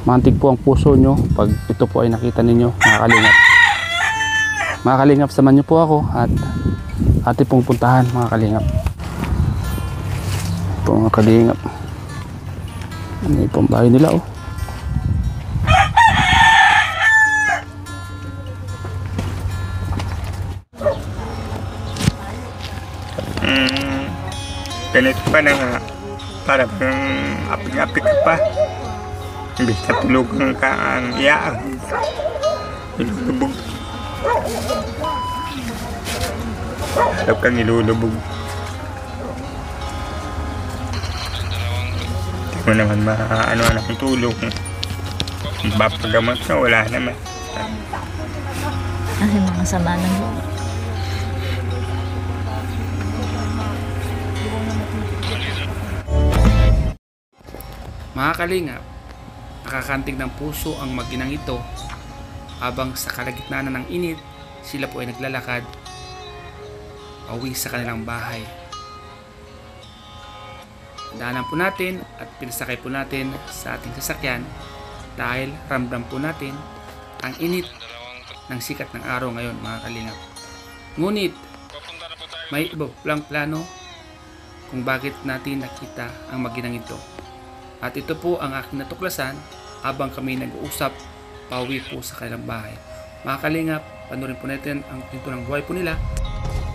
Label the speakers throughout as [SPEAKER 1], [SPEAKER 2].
[SPEAKER 1] Mantig po ang puso nyo pag ito po ay nakita ninyo, mga kalingap. Mga kalingap, samahan nyo po ako at ating pong puntahan, mga kalingap. Ito mga kalingap. Ano yung pang bahay nila, oh.
[SPEAKER 2] Ganito pa na nga, para bang apik-apik ka pa. Imbis na tulugan ka ang iyaang. Ilulubog. Sarap kang ilulubog. Hindi mo naman maano ng tulong. Bapagamot na, wala naman.
[SPEAKER 3] Ay, mga sama ng loob.
[SPEAKER 1] Mga kalingap, nakakantig ng puso ang mag-inang ito habang sa kalagitnaan ng init, sila po ay naglalakad pauwi sa kanilang bahay. Daanan po natin at pinasakay po natin sa ating sasakyan dahil ramdam po natin ang init ng sikat ng araw ngayon, mga kalingap. Ngunit may iba lang plano kung bakit natin nakita ang mag-inang ito. At ito po ang aking natuklasan habang kami nag-uusap pauwi po sa kanilang bahay. Mga kalingap, panoorin po natin ang pinto ng buhay po nila.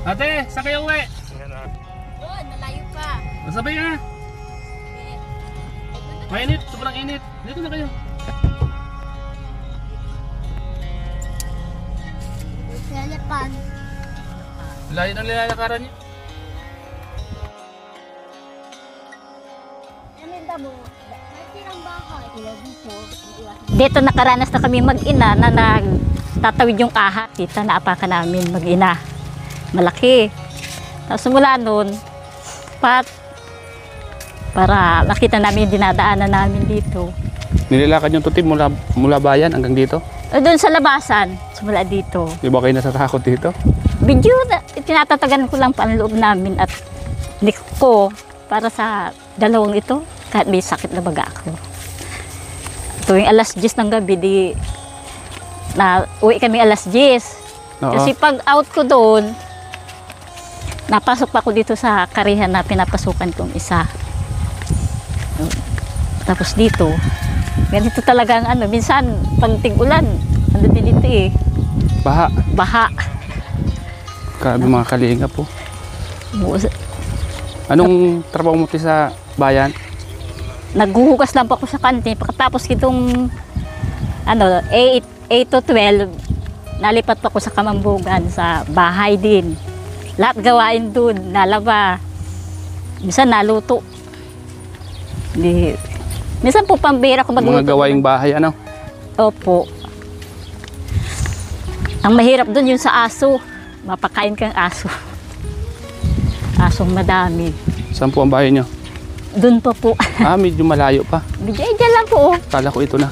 [SPEAKER 1] Ate, saan kayo uwi?
[SPEAKER 3] Doon, nalayo pa.
[SPEAKER 1] Masabay ka na. Mainit, sobrang init. Dito na kayo.
[SPEAKER 3] Lalapan.
[SPEAKER 1] Layo ng nilalakaran niyo.
[SPEAKER 3] Dito nakaranas na kami mag-ina na nagtatawid yung aha. Kita na apakan namin mag-ina. Malaki. Tapos mula nun, para makita namin yung dinadaanan namin dito.
[SPEAKER 1] Nililakad yung tutim mula bayan hanggang dito?
[SPEAKER 3] Doon sa labasan, simula dito.
[SPEAKER 1] Di ba kayo natatakot dito?
[SPEAKER 3] Video, tinatatagan ko lang pa ang loob namin at ko para sa dalawang ito. Kahit may sakit na baga ako. Tuwing alas 10 ng gabi, uwi kami alas 10.
[SPEAKER 1] Oo.
[SPEAKER 3] Kasi pag out ko doon, napasok pa ako dito sa karihan na pinapasukan kong isa. Tapos dito, ganito talagang minsan pag tig-ulan, din dito eh.
[SPEAKER 1] Baha.
[SPEAKER 3] Baha.
[SPEAKER 1] Grabe mga kalinga po. Anong trabaho mo sa bayan?
[SPEAKER 3] Naghuhugas lang po ako sa kantin. Pagkatapos kitong 8 to 12, nalipat pa ako sa Kamambugan sa bahay din. Lahat gawain dun, nalaba. Minsan naluto. Minsan po pambira ko magluto.
[SPEAKER 1] Mga gawaing bahay, ano?
[SPEAKER 3] Opo. Ang mahirap dun yung sa aso. Mapakain kang aso. Asong madami.
[SPEAKER 1] Saan po ang bahay nyo?
[SPEAKER 3] Doon pa po.
[SPEAKER 1] Medyo malayo pa.
[SPEAKER 3] Diyan lang po.
[SPEAKER 1] Kala ko ito na.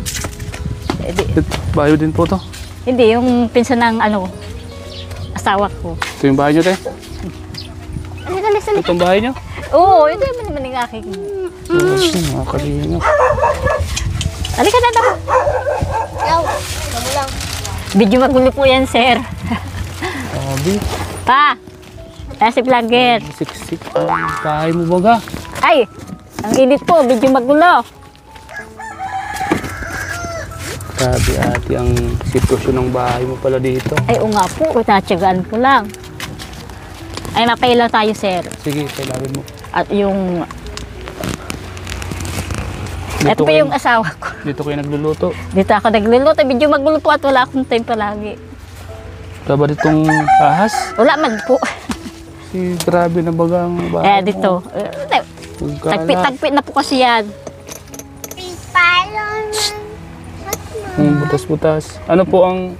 [SPEAKER 1] Bayo din po to.
[SPEAKER 3] Hindi, yung pinsan ng asawa ko.
[SPEAKER 1] Ito yung bahay nyo, te?
[SPEAKER 3] Alis.
[SPEAKER 1] Itong bahay nyo?
[SPEAKER 3] Oo, ito yung naman yung aking.
[SPEAKER 1] Mga kalinga.
[SPEAKER 3] Halika na daw. Yaw, kamo lang. Medyo magulo po yan, sir. Pa, si vlogger.
[SPEAKER 1] Siksik ang bahay mo baga.
[SPEAKER 3] Ay, ang init po, medyo magulo.
[SPEAKER 1] Grabe ate, ang sitwasyon ng bahay mo pala dito.
[SPEAKER 3] Ay, o nga po, tatsagaan ko lang. Ay, mapailaw tayo, sir.
[SPEAKER 1] Sige, kailangan mo.
[SPEAKER 3] At yung...
[SPEAKER 1] Dito
[SPEAKER 3] Ito pa yung asawa ko.
[SPEAKER 1] Dito kayo nagluluto.
[SPEAKER 3] Dito ako nagluluto. Medyo magulo po at wala akong time palagi.
[SPEAKER 1] Wala ba ditong ahas?
[SPEAKER 3] Wala man po.
[SPEAKER 1] Grabe na bagang bahay
[SPEAKER 3] Dito. Tagpit na po kasi yan.
[SPEAKER 1] Butas-butas. Ano po ang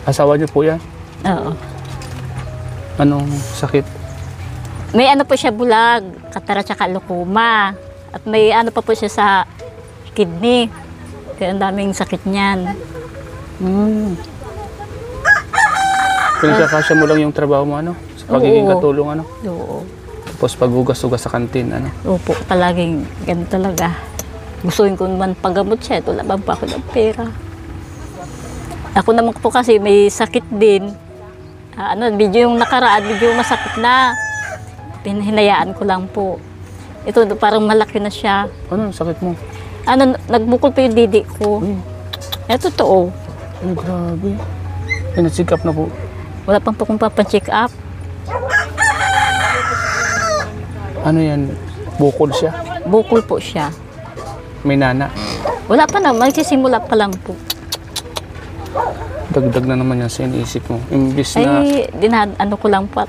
[SPEAKER 1] asawa niyo po yan?
[SPEAKER 3] Oo.
[SPEAKER 1] Anong sakit?
[SPEAKER 3] May po siya bulag, katara tsaka lukuma. At may pa po siya sa kidney. Kaya ang daming sakit niyan.
[SPEAKER 1] Pinagkakasya mo lang yung trabaho mo, sa pagiging katulong,
[SPEAKER 3] Oo.
[SPEAKER 1] Tapos paghugas-hugas sa kantin,
[SPEAKER 3] Opo, palaging ganun talaga. gustuin ko naman paggamot siya, wala bang pa ako ng pera. Ako naman po kasi may sakit din. Medyo yung nakaraan, medyo masakit na. Hinayaan ko lang po. Ito parang malaki na siya.
[SPEAKER 1] Ano ang sakit mo?
[SPEAKER 3] Nagbukol pa yung didi ko. Totoo.
[SPEAKER 1] Ay, grabe. Ay, na-check up na po.
[SPEAKER 3] Wala pang po kung papacheck up.
[SPEAKER 1] Ano yan? Bukol siya?
[SPEAKER 3] Bukol po siya.
[SPEAKER 1] May nana?
[SPEAKER 3] Wala pa na, magsisimula pa lang po.
[SPEAKER 1] Dagdag na naman yan sa iniisip mo. Imbis na...
[SPEAKER 3] Ay, ano ko lang po.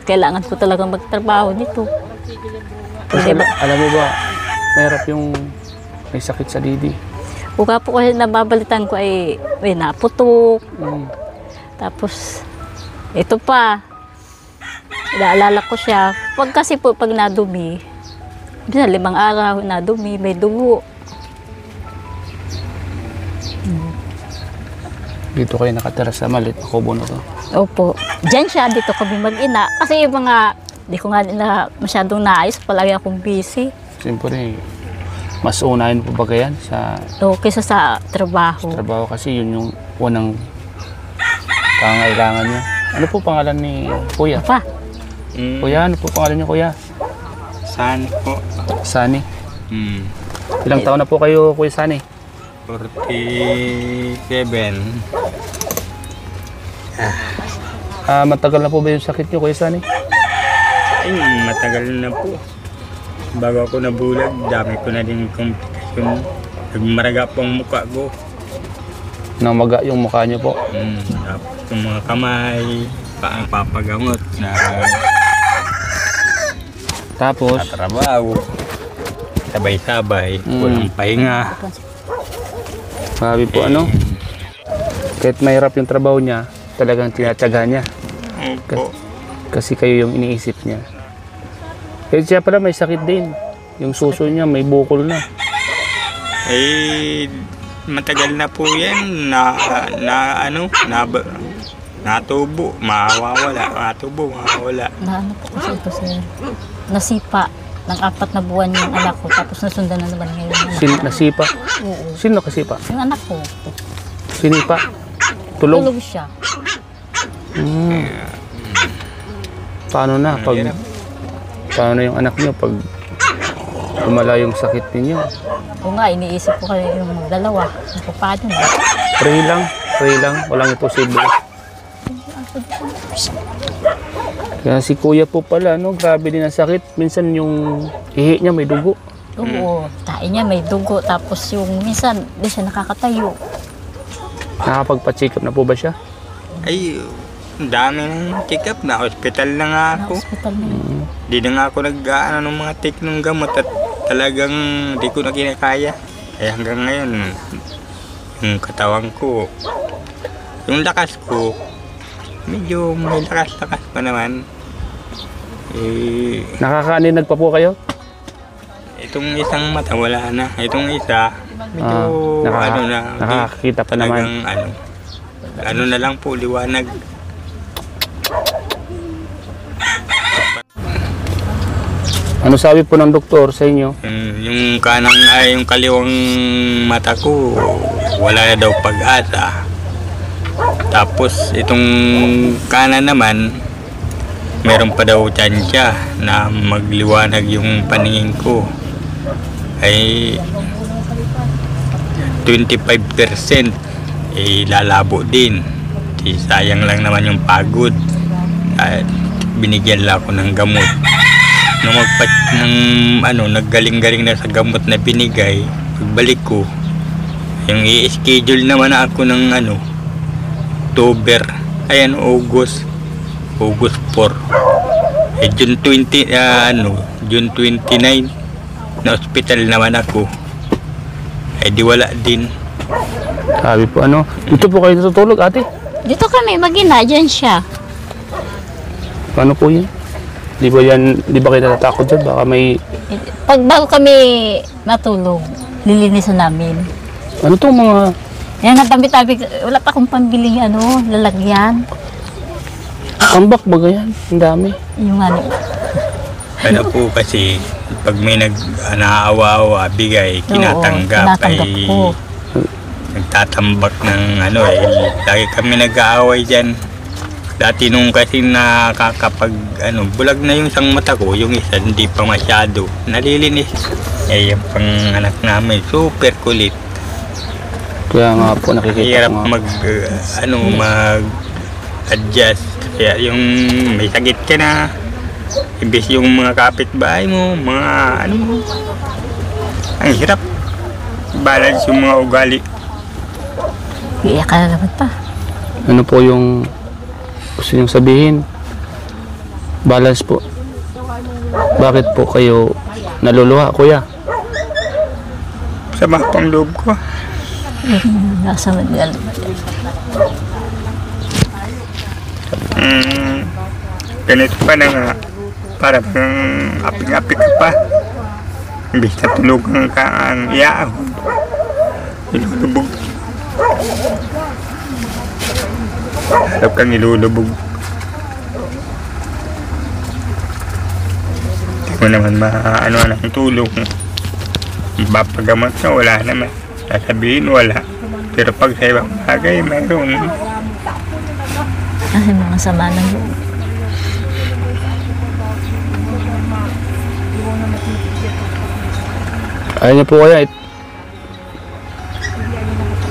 [SPEAKER 3] Kailangan ko talagang magtrabaho nito.
[SPEAKER 1] Alam mo ba, mahirap yung may sakit sa didi.
[SPEAKER 3] Buka po kasi nababalitan ko ay may naputok. Tapos, ito pa. Naalala ko siya. Kasi pag nadumi, 5 araw nadumi, may dugo.
[SPEAKER 1] Dito kayo nakatira sa maliit na kubo na to.
[SPEAKER 3] Opo. Diyan siya, dito kami mag-ina. Kasi yung mga, di ko nga na masyadong naayos. Palagi akong busy.
[SPEAKER 1] Siyempre, mas unahin po ba yan sa
[SPEAKER 3] Kaysa sa trabaho.
[SPEAKER 1] trabaho kasi yun yung unang pangailangan niya. Ano po pangalan ni Kuya?
[SPEAKER 3] Pa,
[SPEAKER 1] Kuya, ano po pangalan niyo, Kuya?
[SPEAKER 2] Saan po?
[SPEAKER 1] Sani. Ilang taon na po kayo, Kuya Sani?
[SPEAKER 2] 47.
[SPEAKER 1] Matagal na po ba yung sakit niyo, Kuya Sani?
[SPEAKER 2] Ay, matagal na po. Bago ako nabulag, dami ko na din komplikasyon. Nagmaraga po ang mukha ko.
[SPEAKER 1] Namaga yung mukha niyo po.
[SPEAKER 2] Tapos yung mga kamay, paang papagamot na
[SPEAKER 1] Tapos,
[SPEAKER 2] trabaho. Sabay-sabay, walang pahinga.
[SPEAKER 1] sabi po ano, kahit mahirap yung trabaho niya, talagang tinatyaga niya.
[SPEAKER 2] Opo.
[SPEAKER 1] Kasi kayo yung iniisip niya. Kahit siya pala may sakit din. Yung suso niya may bukol na.
[SPEAKER 2] Eh, matagal na po yan natubo, mawawala, mawawala.
[SPEAKER 3] ano po kasi ito sir. Nasipa ng 4 na buwan yung anak ko. Tapos nasundan na naman ngayon.
[SPEAKER 1] Nasipa?
[SPEAKER 3] Oo.
[SPEAKER 1] Sino nakasipa?
[SPEAKER 3] Yung anak ko,
[SPEAKER 1] Sinipa? Tulog?
[SPEAKER 3] tulog siya.
[SPEAKER 1] Paano na yung anak niyo pag lumala yung sakit ninyo?
[SPEAKER 3] O nga, iniisip ko kayo yung dalawa. Paano na?
[SPEAKER 1] Pray lang, walang imposible. Kaya si Kuya po pala, no, grabe din ang sakit. Minsan yung ihi niya may dugo.
[SPEAKER 3] Oo, tain niya may dugo. Tapos yung minsan, di siya nakakatayo.
[SPEAKER 1] Nakapagpa-check up na po ba siya?
[SPEAKER 2] Ay, ang dami ng check-up na hospital na nga ako.
[SPEAKER 3] Hospital na yun.
[SPEAKER 2] Di na nga ako nag-ano ng mga take ng gamot at talagang di ko na kinakaya. Eh hanggang ngayon, yung katawan ko, yung lakas ko, medyo may lakas-lakas pa naman. Eh,
[SPEAKER 1] Nakakaaninag pa po kayo?
[SPEAKER 2] itong isang mata wala na. Itong isa, medyo
[SPEAKER 1] nakakakita pa naman.
[SPEAKER 2] talagang ano na lang po, liwanag.
[SPEAKER 1] Ano sabi po ng doktor sa inyo?
[SPEAKER 2] Yung yung kaliwang mata ko, wala na daw pag-asa. Tapos itong kanan naman, meron pa daw tsansya na magliwanag yung paningin ko. Ay 25% lalabo din. Sayang lang naman yung pagod. At binigyan lang ako ng gamot. Nung naggaling-galing na sa gamot na binigay, pagbalik ko, yung i-schedule naman ako ng August 4. June 29 na hospital naman ako. Di wala din.
[SPEAKER 1] Sabi po dito po kayo natutulog, ate?
[SPEAKER 3] Dito kami mag-ina, dyan siya.
[SPEAKER 1] Paano po yan? Di ba kayo natatakot dyan? Baka may...
[SPEAKER 3] Pag bago kami matulog, lilinisan namin.
[SPEAKER 1] Ano tong mga...
[SPEAKER 3] Yan nga tabi-tabi, wala pa akong pambiling lalagyan.
[SPEAKER 1] Tambak ba ganyan? Ang dami.
[SPEAKER 3] Yung
[SPEAKER 2] Ano po kasi Pag may naawa-awa, bigay, kinatanggap,
[SPEAKER 3] tinatanggap
[SPEAKER 2] ay
[SPEAKER 3] ko.
[SPEAKER 2] nagtatambak ng ano eh. Lagi kami nag-aaway dyan. Dati nung kasi nakakapag bulag na yung isang mata ko, yung isa hindi pa masyado nalilinis. Eh yung pang anak namin, super kulit.
[SPEAKER 1] Kaya nga po nakikita
[SPEAKER 2] Hirap
[SPEAKER 1] ko nga.
[SPEAKER 2] mag-adjust. Kaya yung may sakit ka na, imbis yung mga kapitbahay mo, mga ang hirap. Balance yung mga ugali.
[SPEAKER 3] Iiyak ka na naman pa.
[SPEAKER 1] Ano po yung gusto niyong sabihin? Balance po. Bakit po kayo naluluha, kuya?
[SPEAKER 2] Sama pang loob ko.
[SPEAKER 3] Nasa Manila.
[SPEAKER 2] Ganito pa na nga. Para bang apik-apik ka pa. Imbis na tulugan ka ang iyaahon. Ilulubog. Harap kang ilulubog. Hindi mo naman maano ng tulong. Ipapagamot na wala naman. Sasabihin wala. Pero pag sa ibang bagay, mayroon.
[SPEAKER 3] Ay, mga sama ng loob.
[SPEAKER 1] Ayaw niyo po kaya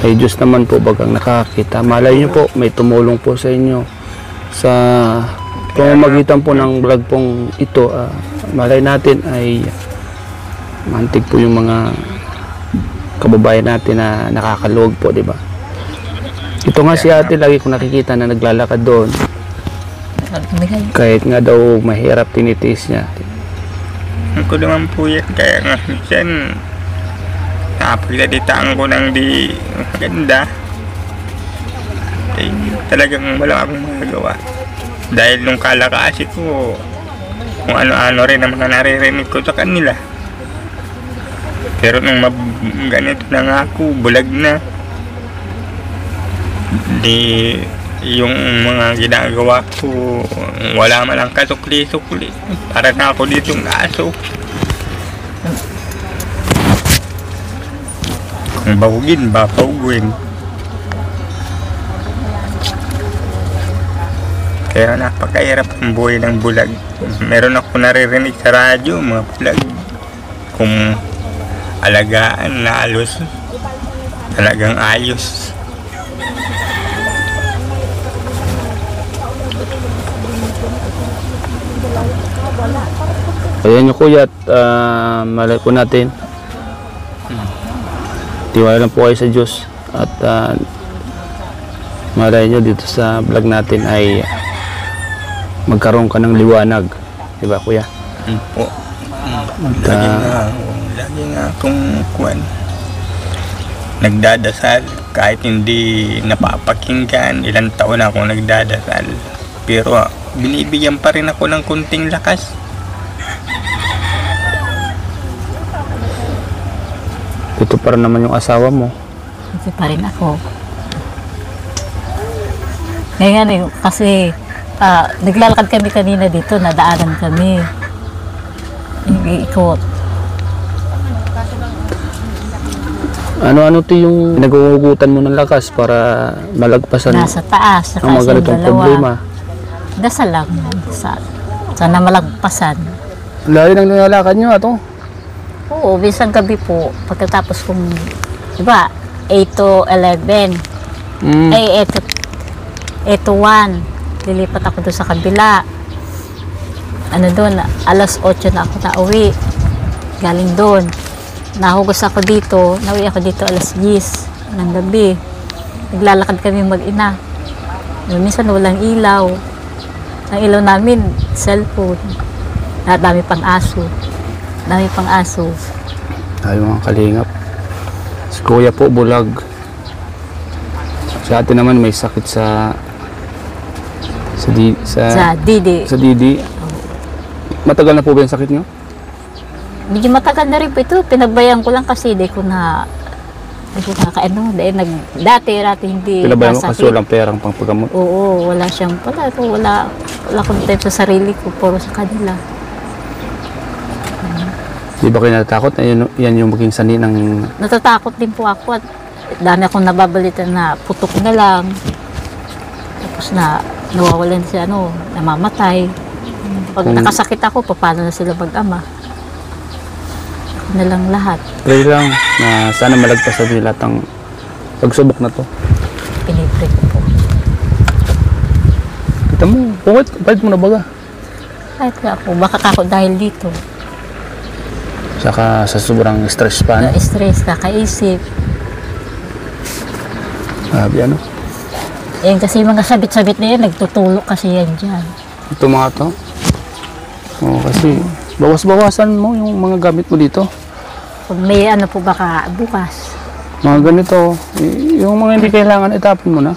[SPEAKER 1] ay Diyos naman po bagang nakakita. Malay niyo po, may tumulong po sa inyo sa pamamagitan po ng vlog pong ito. Malay natin ay mantig po yung mga kababayan natin na nakakaluwag po, di ba? Ito nga si ate, lagi ko nakikita na naglalakad doon. Kahit nga daw mahirap, tinitiis niya.
[SPEAKER 2] Ako naman po yan. Kaya nga minsan napagdaditaan ko ng di maganda. Eh, talagang wala akong magagawa. Dahil nung kalakasi ko, kung ano-ano rin ang mga naririnig ko sa kanila. Pero nung ganito na nga ako, bulag na. Di yung mga ginagawa ko, wala man ang kasukli-sukli. Para na ako dito ng aso. Kung bahugin, bapaugin. Kaya napakahirap ang buhay ng bulag. Meron ako naririnig sa radyo, mga bulag. Kung alagaan na alos, talagang ayos.
[SPEAKER 1] Ayan nyo kuya at malay po natin. Tiwala lang po kayo sa Diyos at malay nyo dito sa vlog natin ay magkaroon ka ng liwanag. Diba kuya?
[SPEAKER 2] Po. Lagi nga akong nagdadasal kahit hindi napapakinggan. Ilang taon na akong nagdadasal. Pero binibigyan pa rin ako ng kunting lakas.
[SPEAKER 1] Ito pa rin naman yung asawa mo.
[SPEAKER 3] Kasi pa rin ako. Ngayon kasi naglalakad kami kanina dito, nadaanan kami. Ikot.
[SPEAKER 1] Ano-ano to yung nag-uugutan mo ng lakas para malagpasan
[SPEAKER 3] Nasa taas,
[SPEAKER 1] ang mga ganitong problema?
[SPEAKER 3] Dasal lang. Dasal. Sana malagpasan.
[SPEAKER 1] Layo nang nilalakad nyo ato.
[SPEAKER 3] Oo, minsan gabi po, pagkatapos kong, diba, 8 to 11. Ay, 8 to 1. Lilipat ako doon sa kabila. Ano doon, alas 8 na ako nauwi. Galing doon. Nahugas ako dito, nauwi ako dito alas 10 ng gabi. Naglalakad kami mag-ina. Minsan walang ilaw. Ang ilaw namin, cellphone. Dami pang aso. Dami pang aso.
[SPEAKER 1] Tayo mga kalingap. Si kuya po bulag. Sa atin naman may sakit sa
[SPEAKER 3] Didi.
[SPEAKER 1] Sa didi. Matagal na po ba yung sakit nyo?
[SPEAKER 3] Medyo matagal na rin po ito. Pinagbayan ko lang kasi di ko na kaano. Dati hindi
[SPEAKER 1] Pinabayan mo kasi
[SPEAKER 3] nasakit.
[SPEAKER 1] walang perang pang paggamot.
[SPEAKER 3] Oo, wala siyang wala akong time sa sarili ko, puro sa kanila.
[SPEAKER 1] Di ba kayo natatakot na yan yung maging sanhi ng...
[SPEAKER 3] Natatakot din po ako at dami akong nababalita na putok na lang. Tapos na nawawalan siya, namamatay. Pag nakasakit ako, paano na sila mag-ama? Ako na lang lahat.
[SPEAKER 1] Pray lang na sana malagpas sa lahat ng pagsubok na to.
[SPEAKER 3] Pinipray ko po.
[SPEAKER 1] Kita mo, bakit mo na baga?
[SPEAKER 3] Kahit nga po, baka ako dahil dito.
[SPEAKER 1] Saka sa sobrang stress pa,
[SPEAKER 3] Na-stress, kakaisip.
[SPEAKER 1] Sabi ano?
[SPEAKER 3] Yan kasi yung mga sabit-sabit na yan, nagtutulok kasi yan dyan.
[SPEAKER 1] Ito mga to. Oo, kasi bawas-bawasan mo yung mga gamit mo dito.
[SPEAKER 3] Pag may po baka bukas.
[SPEAKER 1] Mga ganito, yung mga hindi kailangan itapon mo na.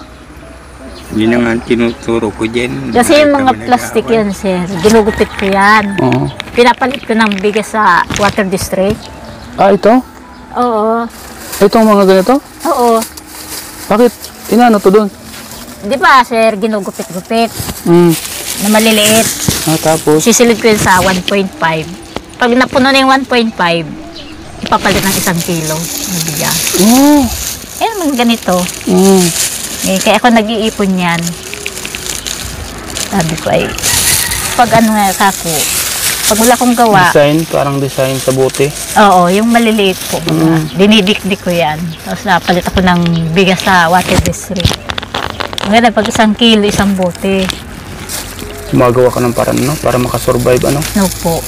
[SPEAKER 2] Yun ang ang tinuturo ko dyan.
[SPEAKER 3] Kasi yung mga plastic yan, sir, ginugupit ko yan.
[SPEAKER 1] Oo.
[SPEAKER 3] Pinapalit ko ng bigas sa water district.
[SPEAKER 1] Ah, ito?
[SPEAKER 3] Oo.
[SPEAKER 1] Itong mga ganito?
[SPEAKER 3] Oo.
[SPEAKER 1] Bakit? Inano to doon?
[SPEAKER 3] Di ba, sir, ginugupit-gupit na maliliit.
[SPEAKER 1] Ah, tapos?
[SPEAKER 3] Sisilid ko yun sa 1.5. Pag napuno na yung 1.5, ipapalit ng 1 kilo ng bigas.
[SPEAKER 1] Oo.
[SPEAKER 3] Eh, mga ganito. Eh, kaya ako nag-iipon yan. Sabi ko ay, pag pag wala kong gawa,
[SPEAKER 1] Parang design sa bote.
[SPEAKER 3] oo, yung maliliit po, dinidikdik ko yan. Tapos napalit ako ng bigas sa water district. Ngayon, pag 1 kilo, 1 bote.
[SPEAKER 1] Gumagawa ka ng paraan, para makasurvive,
[SPEAKER 3] No po.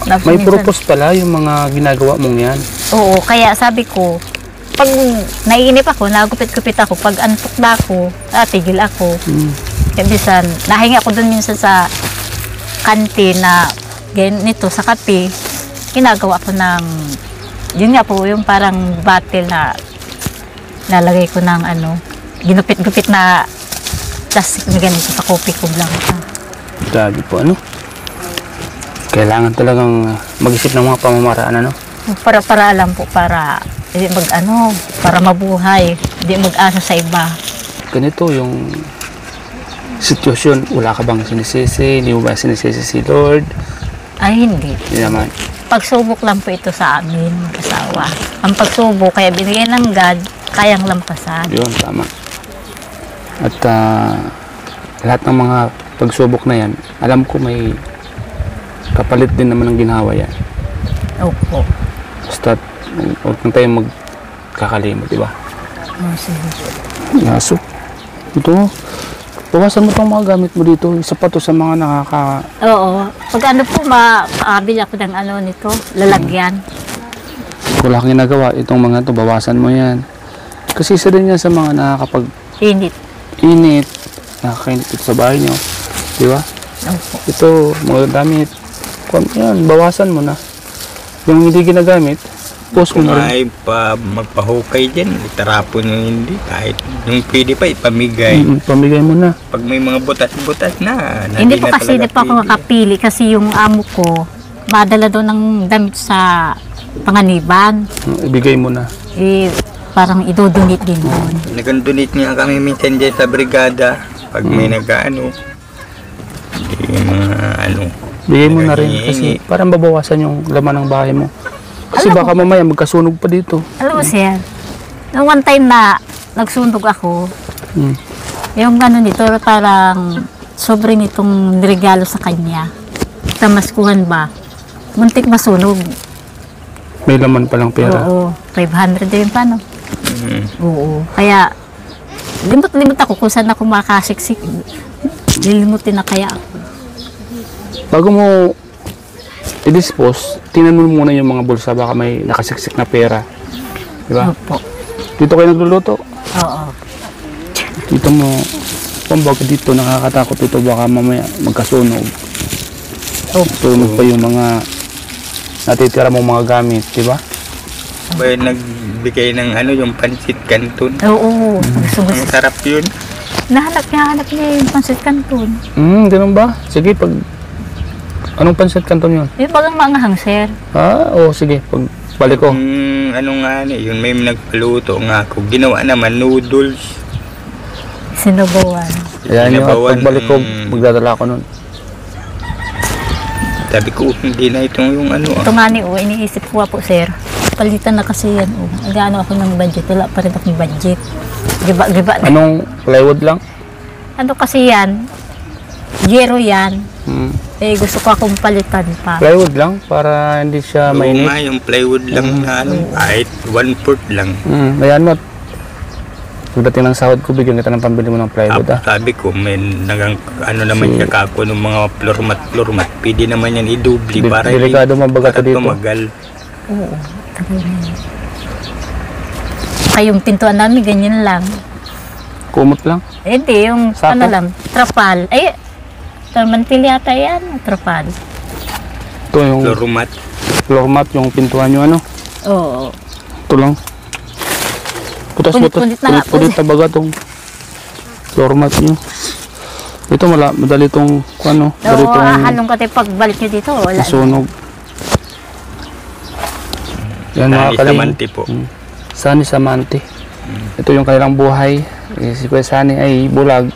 [SPEAKER 3] Tapos
[SPEAKER 1] May
[SPEAKER 3] minsan-
[SPEAKER 1] purpose pala yung mga ginagawa mong yan.
[SPEAKER 3] Oo, kaya sabi ko, pag naiinip ako, nagupit-gupit ako, pag antok na ako, tigil ako. Kaya minsan, nahinga ako dun minsan sa kantin na ganito sa kape, ginagawa ko ng, yun nga po, yung parang bottle na lalagay ko ng ginupit-gupit na plastic na ganito sa coffee ko lang.
[SPEAKER 1] Sabi po, kailangan talagang mag-isip ng mga pamamaraan,
[SPEAKER 3] Para lang po, para para mabuhay, hindi mag-asa sa iba.
[SPEAKER 1] Ganito yung sitwasyon, wala ka bang sinisisi? Hindi mo ba sinisisi si Lord?
[SPEAKER 3] Ay, hindi.
[SPEAKER 1] Hindi naman.
[SPEAKER 3] Pagsubok lang po ito sa amin, mag-asawa. Ang pagsubok, kaya binigay ng God, kayang lampasan.
[SPEAKER 1] Yun, tama. At lahat ng mga pagsubok na yan, alam ko may kapalit din naman ng ginawa yan.
[SPEAKER 3] Opo.
[SPEAKER 1] Basta, huwag na tayo magkakalimot, di ba?
[SPEAKER 3] Sige.
[SPEAKER 1] Yaso. Ito, bawasan mo itong mga gamit mo dito. Isa pa to sa mga
[SPEAKER 3] Oo. Pag po, makabili ako ng nito, lalagyan.
[SPEAKER 1] wala kang ginagawa. Itong mga to, bawasan mo yan. Kasi isa din yan sa mga
[SPEAKER 3] Init.
[SPEAKER 1] init, nakakainit ito sa bahay nyo. Di ba?
[SPEAKER 3] Opo.
[SPEAKER 1] Ito, mga damit. Yan, bawasan mo na. Yung hindi ginagamit, post mo
[SPEAKER 2] Kung
[SPEAKER 1] na rin.
[SPEAKER 2] ay magpahukay dyan, itarapon yung hindi. Kahit yung pwede pa, ipamigay.
[SPEAKER 1] Pamigay mo na.
[SPEAKER 2] Pag may mga butas-butas na,
[SPEAKER 3] Hindi
[SPEAKER 2] na
[SPEAKER 3] po kasi, hindi pa ako makapili kasi yung amo ko, madala doon ng damit sa panganiban.
[SPEAKER 1] Ibigay mo na.
[SPEAKER 3] Parang idodonate din doon.
[SPEAKER 2] Nag-donate niya kami minsan dyan sa brigada. Pag may nag-ano, yung mga
[SPEAKER 1] Bigay mo na rin kasi parang babawasan yung laman ng bahay mo. Kasi baka mamaya magkasunog pa dito.
[SPEAKER 3] Alam mo, sir, nung one time na nagsunog ako, yung nito, parang sobre nitong regalo sa kanya. Tamaskuhan ba? Muntik masunog.
[SPEAKER 1] May laman palang pera.
[SPEAKER 3] Oo, 500 din pa, no? Oo. Kaya, limot ako kung saan ako makasiksik. Lilimutin na kaya ako.
[SPEAKER 1] Bago mo i-dispose, tingnan mo muna yung mga bulsa, baka may nakasiksik na pera. Di ba?
[SPEAKER 3] Opo.
[SPEAKER 1] Dito kayo nagluluto.
[SPEAKER 3] Oo.
[SPEAKER 1] Dito mo, kumbaga dito, nakakatakot ito, baka mamaya magkasunog. Sunog pa yung mga natitira mong mga gamit, di ba?
[SPEAKER 2] May nagbigay ng yung pansit canton.
[SPEAKER 3] Oo. Gusto
[SPEAKER 2] Ang sarap yun.
[SPEAKER 3] Nahanap niya yung pansit canton.
[SPEAKER 1] Ganun ba? Sige, anong pansit canton yun?
[SPEAKER 3] Yung bagang maanghang, sir.
[SPEAKER 1] Oo, sige, pag balik ko.
[SPEAKER 2] Yun may nagpaluto nga ako. Ginawa naman noodles.
[SPEAKER 3] Sinubuan.
[SPEAKER 1] Ayan yun, at
[SPEAKER 2] Sinabawan,
[SPEAKER 1] pagbalik ko, magdadala ko nun.
[SPEAKER 2] Sabi ko, hindi na itong yung ano
[SPEAKER 3] Ito nga ni, iniisip ko po, sir. Palitan na kasi yan. Nag-ano ako ng budget. Wala pa rin akong budget. Giba na.
[SPEAKER 1] Anong plywood lang?
[SPEAKER 3] Ano kasi yan? Zero yan. Eh, gusto ko akong palitan pa.
[SPEAKER 1] Plywood lang para hindi siya
[SPEAKER 2] Oo
[SPEAKER 1] mainit.
[SPEAKER 2] nga, yung plywood lang na ano, kahit 1/4 lang.
[SPEAKER 1] Ayan mo. Pagdating ng sahod ko, bigyan kita ng pambili mo ng plywood.
[SPEAKER 2] Tapos sabi ko, ano naman siya kako ng mga floor mat. Pwede naman yan idubli para
[SPEAKER 1] Delikado mabaga to dito.
[SPEAKER 2] tumagal.
[SPEAKER 3] Oo. Kaya yung pintuan namin, ganyan lang.
[SPEAKER 1] Kumot lang.
[SPEAKER 3] Eh, hindi, yung
[SPEAKER 1] Sako?
[SPEAKER 3] ano lang, trapal. Ay, mantil yata yan, trapal.
[SPEAKER 1] Ito yung
[SPEAKER 2] Floor mat.
[SPEAKER 1] yung pintuan nyo ano.
[SPEAKER 3] Oo.
[SPEAKER 1] Ito lang.
[SPEAKER 3] Punit-punit na nga po.
[SPEAKER 1] Punit na baga itong floor mat nyo. Ito madali itong ano. Madali
[SPEAKER 3] Oo,
[SPEAKER 1] itong
[SPEAKER 3] halong kasi pagbalik nyo dito, wala.
[SPEAKER 1] nasunog. Yan mga
[SPEAKER 2] Sani
[SPEAKER 1] kaling.
[SPEAKER 2] Samante po.
[SPEAKER 1] Sani Samante. Ito yung kanilang buhay. Si Kuya Sani ay bulag.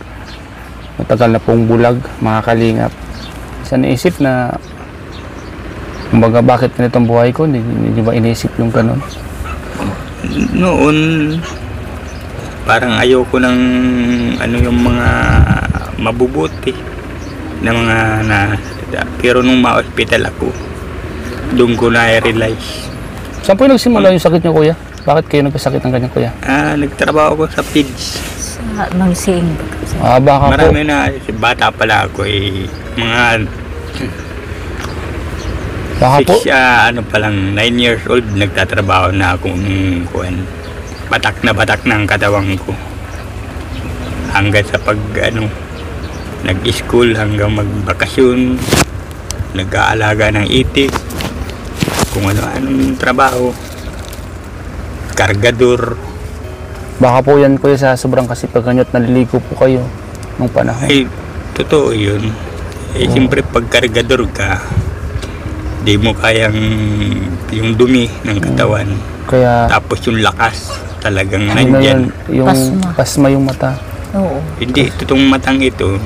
[SPEAKER 1] Matagal na pong bulag, mga kalingap. Isa naisip na kumbaga bakit ganitong buhay ko, hindi ba inisip yung ganun?
[SPEAKER 2] Noon, parang ayoko ng ano yung mga mabubuti na mga pero nung ma-hospital ako, doon ko na-realize.
[SPEAKER 1] Saan po yung nagsimula yung sakit niyo, Kuya? Bakit kayo nagkasakit ng ganyan, Kuya?
[SPEAKER 2] Nagtrabaho ko sa PIDS.
[SPEAKER 3] Sa Mangsing.
[SPEAKER 1] Baka
[SPEAKER 2] Marami na, bata pala ako mga
[SPEAKER 1] Baka po.
[SPEAKER 2] ano pa lang, 9 years old, nagtatrabaho na akong batak na ang katawan ko. Hanggang sa nag-school, hanggang magbakasyon, nag-aalaga ng itik, kung ano-anong trabaho, kargador.
[SPEAKER 1] Baka po yan, Kuya, sa sobrang kasipag nyo at naliligo po kayo nung panahon.
[SPEAKER 2] Ay, totoo yun. Siyempre, pag kargador ka, di mo kayang yung dumi ng katawan.
[SPEAKER 1] Kaya
[SPEAKER 2] Tapos yung lakas, talagang
[SPEAKER 1] ano na yun,
[SPEAKER 2] nandyan.
[SPEAKER 1] yung pasma yung mata.
[SPEAKER 3] Oo.
[SPEAKER 2] Hindi, itong matang ito,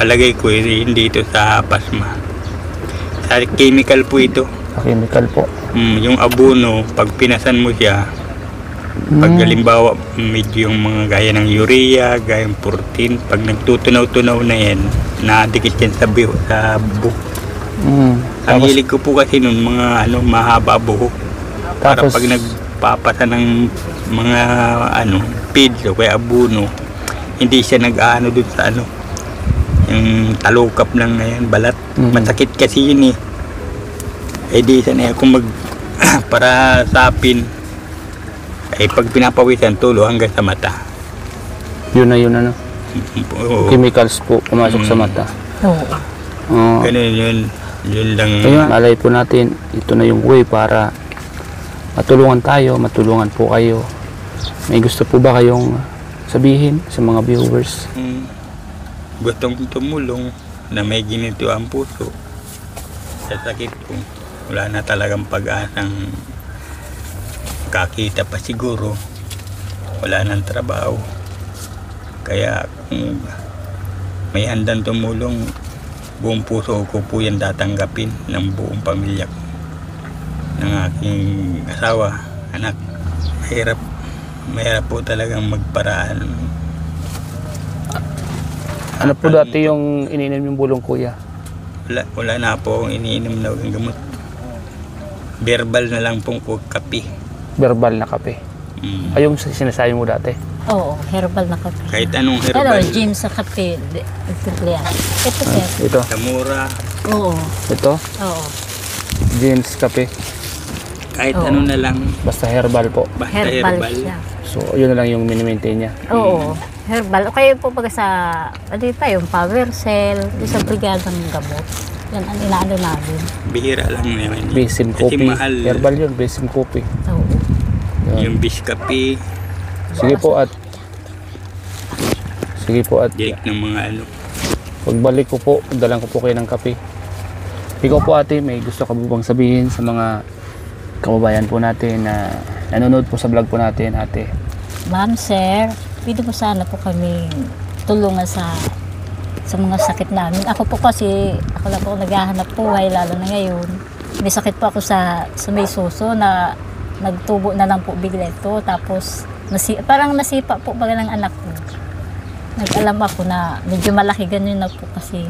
[SPEAKER 2] palagay ko, hindi ito sa pasma. Sa chemical po ito.
[SPEAKER 1] Sa chemical po.
[SPEAKER 2] Yung abono, pag pinasan mo siya, pag halimbawa medyo yung mga gaya ng urea, gaya ng 14, pag nagtutunaw-tunaw na yan, nadikit yan sa buhok. Ang
[SPEAKER 1] Tapos,
[SPEAKER 2] hilig ko po kasi nun, mga mahaba buhok. Para
[SPEAKER 1] Tapos-
[SPEAKER 2] pag nagpapasa ng mga feeds o kaya abono, hindi siya nag-ano dun sa yung talukap lang na yan, balat. Masakit kasi yun eh. Eh di sanay ako para sapin. Eh pag pinapawisan, tulo hanggang sa mata.
[SPEAKER 1] yun na ano.
[SPEAKER 2] Oo.
[SPEAKER 1] Chemicals po pumasok sa mata.
[SPEAKER 3] Oo.
[SPEAKER 2] Ganun yun. Yun lang.
[SPEAKER 1] Ayun, alay po natin, ito na yung way para matulungan tayo, matulungan po kayo. May gusto po ba kayong sabihin sa mga viewers?
[SPEAKER 2] Gustong tumulong na may ginito ang puso. Sa sakit ko, wala na talagang pag-asang kakita pa siguro. Wala nang trabaho. Kaya kung may handang tumulong, buong puso ko po yan tatanggapin ng buong pamilya ko, ng aking asawa, anak. Mahirap po talagang magparaan.
[SPEAKER 1] Ano po dati yung iniinom yung bulong, Kuya?
[SPEAKER 2] Wala na po akong iniinom na gamot. Verbal na lang pong kape.
[SPEAKER 1] Verbal na kape. Ay, yung sinasabi mo dati?
[SPEAKER 3] Oo, herbal na kape.
[SPEAKER 2] Kahit anong
[SPEAKER 3] Pero
[SPEAKER 2] herbal.
[SPEAKER 3] gym sa kape, yan. Ito, sir.
[SPEAKER 1] Ito.
[SPEAKER 2] Samura,
[SPEAKER 3] Oo.
[SPEAKER 1] Ito.
[SPEAKER 3] Oo.
[SPEAKER 1] James kape.
[SPEAKER 2] kahit
[SPEAKER 3] Oo.
[SPEAKER 2] ano na lang.
[SPEAKER 1] Basta herbal po.
[SPEAKER 2] Basta
[SPEAKER 3] Herbal
[SPEAKER 2] herbal.
[SPEAKER 3] siya.
[SPEAKER 1] So, yun na lang yung mini-maintain niya.
[SPEAKER 3] Oo. Herbal. O kaya po pag sa, ano pa yung power cell, yung sa brigadang gamot. Yan ang inaano namin.
[SPEAKER 2] Bihira lang naman yun.
[SPEAKER 1] Basim
[SPEAKER 2] Kasi
[SPEAKER 1] coffee.
[SPEAKER 2] mahal.
[SPEAKER 1] Herbal yun, basim coffee.
[SPEAKER 3] Oo.
[SPEAKER 2] Yung biskapi,
[SPEAKER 1] Sige po at
[SPEAKER 2] direct ng mga ano.
[SPEAKER 1] pagbalik ko po, dalang ko po kayo ng kape. Ikaw po, ate, may gusto ka po bang sabihin sa mga kababayan po natin na nanonood po sa vlog po natin, ate?
[SPEAKER 3] Ma'am, sir, pwede po sana po kami tulungan sa sa mga sakit namin. Ako po kasi, ako lang po naghahanap buhay, lalo na ngayon. May sakit po ako sa may suso na nagtubo na lang po bigla ito. Tapos, parang nasipa po baga ng anak ko. Nag-alam ako na medyo malaki ganyan na po kasi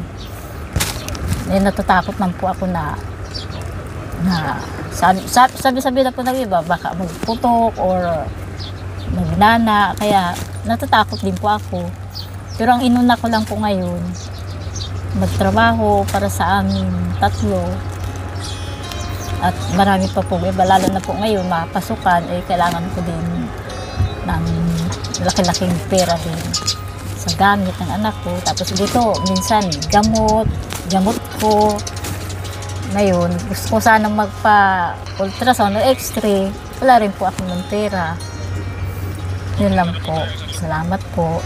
[SPEAKER 3] natatakot man po ako na sabi na po ng iba, baka magputok or magnana, kaya natatakot din po ako. Pero ang inuna ko lang po ngayon, magtrabaho para sa amin tatlo. At marami pa po iba, lalo na po ngayon, mapasukan, kailangan ko din ng laki-laking pera din sa gamit ng anak ko. Tapos dito, minsan, gamot ko. Ngayon, gusto ko sanang magpa-ultrasound o x-ray. Wala rin po ako ng pera. Yun lang po. Salamat po.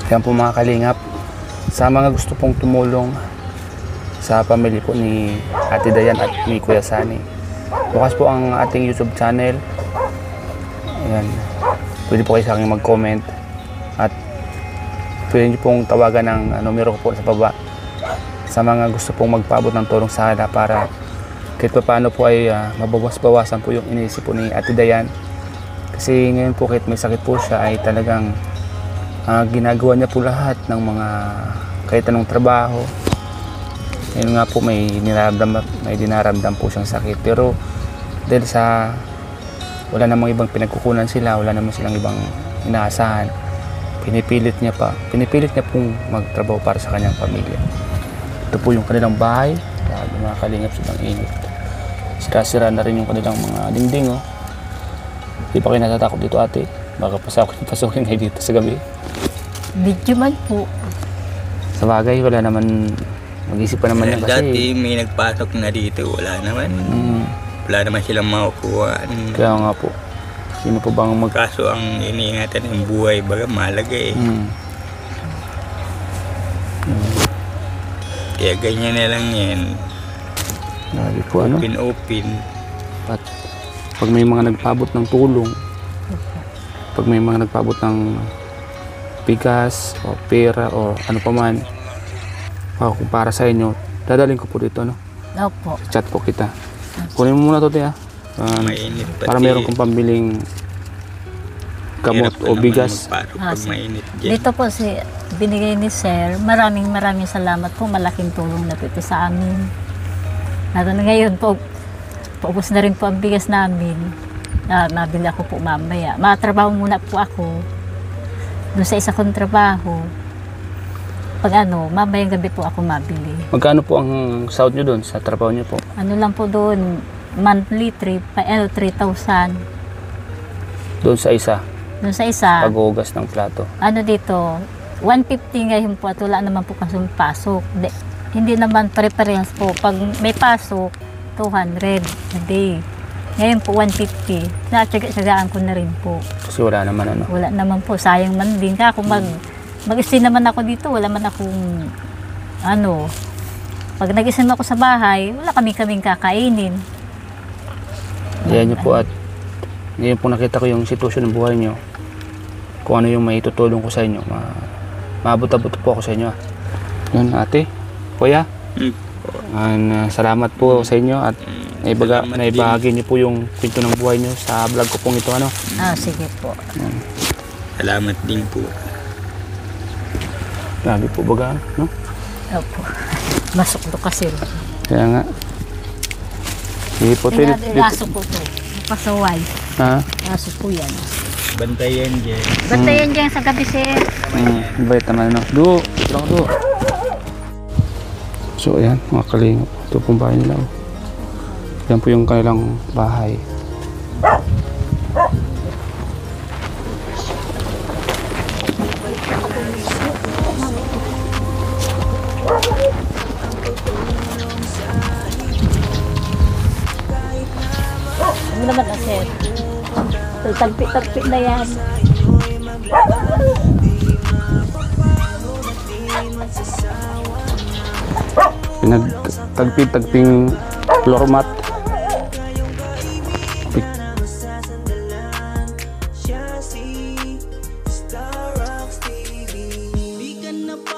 [SPEAKER 1] Yan po mga kalingap, sa mga gusto pong tumulong sa pamilya po ni Ate Dayan at ni Kuya Sunny, bukas po ang ating YouTube channel. Ayan. Pwede po kayo sa akin mag-comment at pwede nyo pong tawagan ng numero ko po sa baba sa mga gusto pong magpaabot ng tulong sa kanila para kahit pa paano po ay mabawas-bawasan po yung iniisip po ni Ate Dayan. Kasi ngayon po kahit may sakit po siya ay talagang ginagawa niya po lahat ng mga kahit anong trabaho. Ngayon nga po may dinaramdam po siyang sakit, pero dahil sa wala namang ibang pinagkukunan sila, wala namang silang ibang inaasahan, pinipilit niya pong magtrabaho para sa kanyang pamilya. Ito po yung kanilang bahay, mga kalingap, silang init. Sira-sira na rin yung kanilang mga dingding. Di pa kayo natatakot dito, ate? Baka pasukin kayo dito sa gabi.
[SPEAKER 3] Video man po.
[SPEAKER 1] Sa bagay, wala naman, mag-isip pa naman yan kasi.
[SPEAKER 2] Dati may nagpasok na dito, wala naman. Wala naman silang makukuha.
[SPEAKER 1] Kaya nga po. Sino po bang
[SPEAKER 2] Kaso ang iniingatan ng buhay, baga mahalaga eh. Kaya ganyan na lang yan.
[SPEAKER 1] Grabe po, ano?
[SPEAKER 2] Open.
[SPEAKER 1] At pag may mga nagpaabot ng tulong, pag may mga nagpaabot ng bigas o pera o ano pa man, kung para sa inyo, dadalhin ko po dito, ano?
[SPEAKER 3] Opo.
[SPEAKER 1] Chat po kita. Kunin mo muna to, tiya.
[SPEAKER 2] Mainit pati.
[SPEAKER 1] Para meron kong pambiling gamot o bigas.
[SPEAKER 2] Pag mainit dyan.
[SPEAKER 3] Dito po binigay ni Sir, maraming salamat po, malaking tulong na po ito sa amin. Lalo na ngayon po, paubos na rin po ang bigas namin. Mabili ako po mamaya. Matrabaho muna po ako doon sa isa kong trabaho. Pag mamayang gabi po ako mabili.
[SPEAKER 1] Magkano po ang sahod nyo doon sa trabaho nyo po?
[SPEAKER 3] Ano lang po doon, monthly 3,000.
[SPEAKER 1] Doon sa isa?
[SPEAKER 3] Doon sa isa.
[SPEAKER 1] Paghugas ng plato?
[SPEAKER 3] Ano dito, 150 ngayon po at wala naman po kasong pasok. Hindi naman pare-parehas po. Pag may pasok, 200 a day. Ngayon po, 150. Natsagaan ko na rin po.
[SPEAKER 1] Kasi wala naman, ano?
[SPEAKER 3] Wala naman po. Sayang man din. Kaya kung mag-stay naman ako dito, wala man akong pag nag-isim ako sa bahay, wala kaming kakainin.
[SPEAKER 1] Ayan nyo po, at ngayon po nakita ko yung sitwasyon ng buhay nyo. Kung ano yung may tutulong ko sa inyo. Maabot-abot po ako sa inyo. Yun, ate, kuya. Salamat po sa inyo at naibahagi niyo po yung kwento ng buhay niyo sa vlog ko pong ito, ano?
[SPEAKER 3] Sige po.
[SPEAKER 2] Salamat din po.
[SPEAKER 1] Grabe po baga, no?
[SPEAKER 3] Opo. Masok to kasi.
[SPEAKER 1] Kaya nga. Sige po,
[SPEAKER 3] Aso po to. Pasaway.
[SPEAKER 1] Ha?
[SPEAKER 3] Aso po yan.
[SPEAKER 2] Bantayan dyan.
[SPEAKER 3] Bantayan dyan sa gabi, Sir.
[SPEAKER 1] Bait naman, ano? Lang do. So, ayan, mga kalingap. Ito pong bahay nila. Yan po yung kanilang bahay.
[SPEAKER 3] Ano naman na, Sir? Tagpi-tagpi na yan.
[SPEAKER 1] Pinagtagpi-tagping floor mat.
[SPEAKER 4] Di ka na pa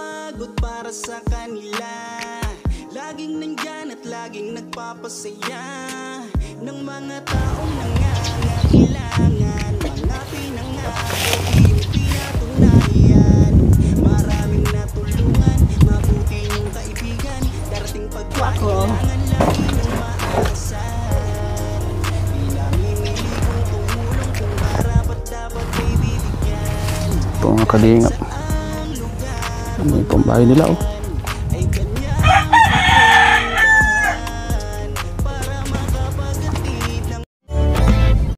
[SPEAKER 4] nagpapasaya ng mga taong nangangailangan. Mga pinangako, iyong pinatunayan. Maraming natulungan, mabuti yung kaibigan. Darating pagkakailangan, lagi mong maaasahan. Di namimili kung tumulong, kung marapat dapat ay bibigyan.
[SPEAKER 1] Ito mga kalingap. Ano yung pambahay nila oh.